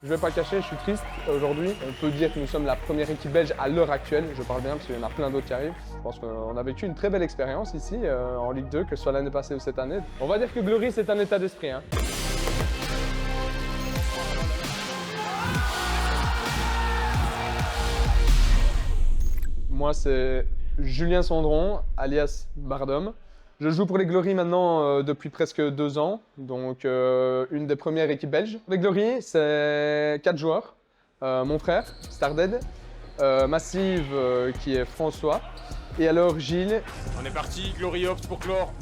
Je vais pas cacher, je suis triste aujourd'hui. On peut dire que nous sommes la première équipe belge à l'heure actuelle. Je parle bien parce qu'il y en a plein d'autres qui arrivent. Je pense qu'on a vécu une très belle expérience ici en Ligue 2, que ce soit l'année passée ou cette année. On va dire que Glory, c'est un état d'esprit. Hein. Moi, c'est Julien Sandron, alias Bardom. Je joue pour les Glory maintenant depuis presque 2 ans, donc une des premières équipes belges. Les Glory, c'est 4 joueurs. Mon frère, Stardead, Massive qui est François, et alors Gilles. On est parti, Glory opte pour clore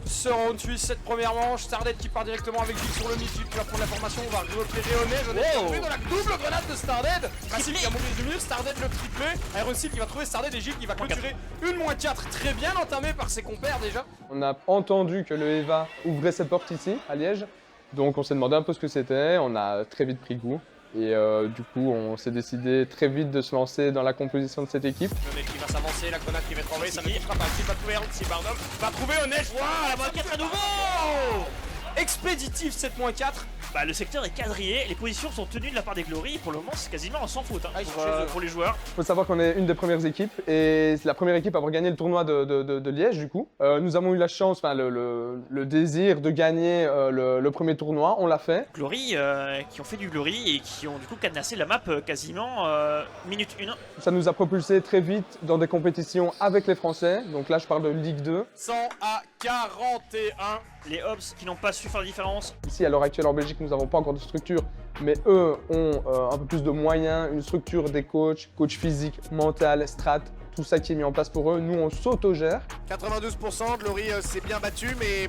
ce round suisse, cette première manche. Stardead qui part directement avec Gilles sur le mid, Gilles qui va prendre la formation, on va repérer au nez. On est tombé dans la double grenade de Stardead. Massive qui a mourir du mur, Stardead le triplé. Iron Steel qui va trouver Stardead et Gilles qui va clôturer une -4. Très bien entamé par ses compères déjà. On a entendu que le EVA ouvrait ses portes ici, à Liège. Donc on s'est demandé un peu ce que c'était, on a très vite pris goût. Et du coup, on s'est décidé très vite de se lancer dans la composition de cette équipe. Le mec qui va s'avancer, la grenade qui va être envoyée, ça ne frappe pas. Qui va trouver Iron Steel, Bardom va trouver au neige. Waouh, la -4 à nouveau. Expéditif cette -4. Bah, le secteur est quadrillé, les positions sont tenues de la part des Glory, et pour le moment c'est quasiment sans faute hein, pour les joueurs. Il faut savoir qu'on est une des premières équipes et c'est la première équipe à avoir gagné le tournoi de Liège du coup. Nous avons eu la chance, enfin le désir de gagner le premier tournoi, on l'a fait. Glory qui ont fait du Glory et qui ont du coup cadenassé la map quasiment minute 1. Ça nous a propulsé très vite dans des compétitions avec les Français, donc là je parle de Ligue 2. 100 à 41. Les Hobbs qui n'ont pas su faire la différence. Ici à l'heure actuelle en Belgique nous n'avons pas encore de structure, mais eux ont un peu plus de moyens, une structure des coachs physique, mental, strat, tout ça qui est mis en place pour eux. Nous on s'autogère. 92%, Glory s'est bien battu, mais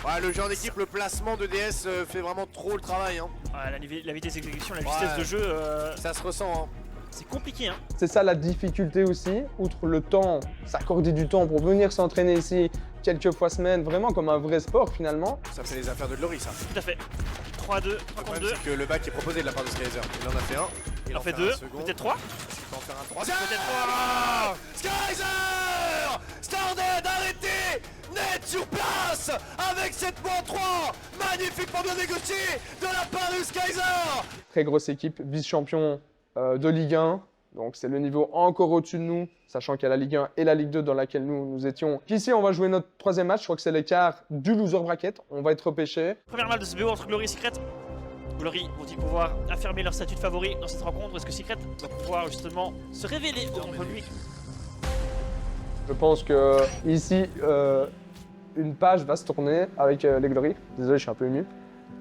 ouais, le jeu en équipe, le placement de DS fait vraiment trop le travail. Hein. Ouais, la vitesse d'exécution, la vitesse de jeu, ça se ressent. Hein. C'est compliqué. Hein. C'est ça la difficulté aussi, outre le temps, s'accorder du temps pour venir s'entraîner ici quelques fois semaine, vraiment comme un vrai sport finalement. Ça fait les affaires de Glory ça. Tout à fait. 3-2, 3 Le contre problème 2. c'est que le back est proposé de la part de Skyzer. Il en a fait un. Il en fait 2, peut-être 3. Il peut en faire un troisième. Peut-être 3. Skyzer, Stardead arrêté, net sur place avec cette -3. Magnifiquement bien négocié de la part de Skyzer. Très grosse équipe, vice-champion de Ligue 1. Donc c'est le niveau encore au-dessus de nous, sachant qu'il y a la Ligue 1 et la Ligue 2 dans laquelle nous étions. Ici, on va jouer notre 3e match, je crois que c'est l'écart du loser bracket. On va être repêché. Première match de ce BO entre Glory et Secret. Glory vont-ils pouvoir affirmer leur statut de favori dans cette rencontre? Est-ce que Secret va pouvoir justement se révéler contre lui? Je pense que ici, une page va se tourner avec les Glory. Désolé, je suis un peu ému.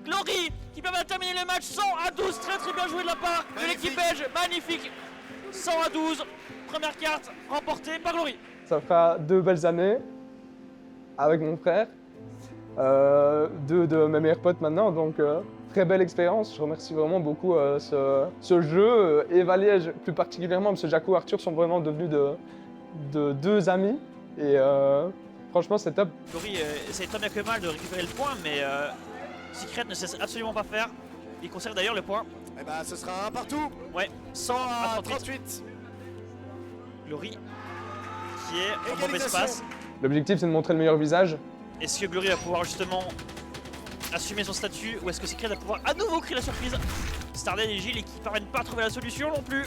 Glory qui peuvent terminer le match 100 à 12, très bien joué de la part de l'équipe belge, magnifique. 100 à 12, première carte remportée par Glory. Ça fera 2 belles années avec mon frère, 2 de mes meilleurs potes maintenant, donc très belle expérience. Je remercie vraiment beaucoup ce jeu, Eva Liège plus particulièrement, parce que Jaco et Arthur sont vraiment devenus de 2 amis et franchement c'est top. Glory essaie tant bien que mal de récupérer le point, mais Secret ne cesse absolument pas faire. Il conserve d'ailleurs le point. Et bah ce sera un partout. Ouais, 100 à 38. 38. Glory qui est en mauvais Égalisation. espace. L'objectif c'est de montrer le meilleur visage. Est-ce que Glory va pouvoir justement assumer son statut ou est-ce que Secret va pouvoir à nouveau créer la surprise? Stardead et Gilles qui parviennent pas à trouver la solution non plus.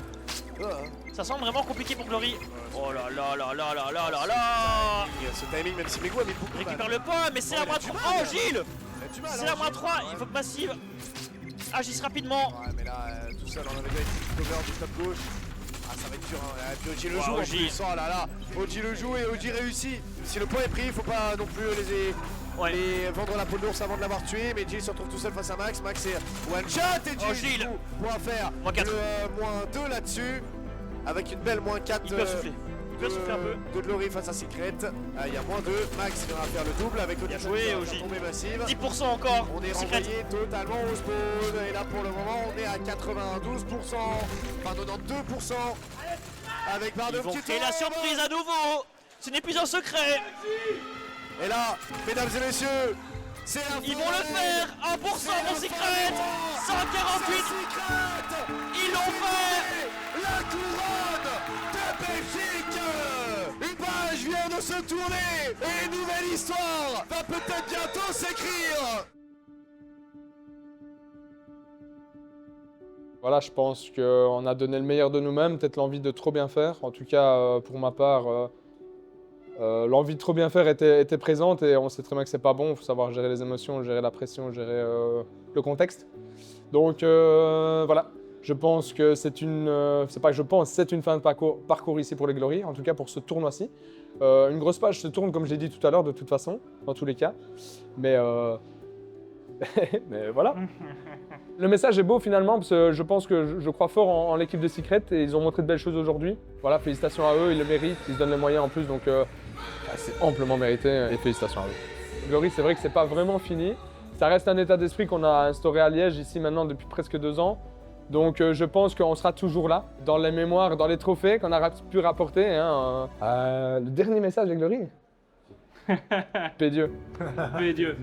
Ça semble vraiment compliqué pour Glory. Oh là là là là là là là là. Ce timing, même si Mego a mis beaucoup de Récupère mal. le point, mais c'est la il a moins du 3. mal, Oh là. Gilles, Il a du mal, c'est hein, la moins Gilles. 3. Il faut que Massive agisse rapidement. Ouais, mais là, tout seul, on avait déjà une petite cover du top gauche. Ah, ça va être dur, hein. Et puis Oji le Wow, joue en Oji. plus. Oh là là, Oji le joue et Oji réussit. Si le point est pris, il faut pas non plus les vendre la peau de l'ours avant de l'avoir tué. Mais Gilles se retrouve tout seul face à Max. Max est one shot et Oh, Gilles Gilles. du coup, pourra faire Moins 4. le -2 là-dessus. Avec une belle -4 Il peut souffler. Il peut souffler un peu. de Glory face à Secret. Il y a -2. Max viendra faire le double avec Oji Bien joué, qui va Oji. tomber massive. 10% encore. On est Secret. renvoyé totalement au spawn et là pour le moment on est à 92%, enfin 92% avec Ils Bardom vont qui créer la tombe. surprise à nouveau. Ce n'est plus un secret. Et là, mesdames et messieurs, c'est la Ils vont le faire. 1% mon Secret. 148. Ils l'ont fait. La couronne de Belgique. Une page vient de se tourner et une nouvelle histoire va peut-être bientôt s'écrire. Voilà, je pense qu'on a donné le meilleur de nous-mêmes, peut-être l'envie de trop bien faire. En tout cas, pour ma part, l'envie de trop bien faire était présente et on sait très bien que c'est pas bon. Il faut savoir gérer les émotions, gérer la pression, gérer le contexte. Donc voilà, je pense que c'est une... c'est pas que je pense, c'est une fin de parcours ici pour les Glory, en tout cas pour ce tournoi-ci. Une grosse page se tourne, comme je l'ai dit tout à l'heure, de toute façon, dans tous les cas. Mais mais voilà. Le message est beau finalement, parce que je pense que je crois fort en l'équipe de Secret et ils ont montré de belles choses aujourd'hui. Voilà, félicitations à eux, ils le méritent, ils se donnent les moyens en plus, donc c'est amplement mérité et félicitations à eux. Glory, c'est vrai que c'est pas vraiment fini. Ça reste un état d'esprit qu'on a instauré à Liège ici maintenant depuis presque 2 ans. Donc je pense qu'on sera toujours là, dans les mémoires, dans les trophées qu'on a pu rapporter. Hein, le dernier message de Glory. Paix Dieu. Paix Dieu.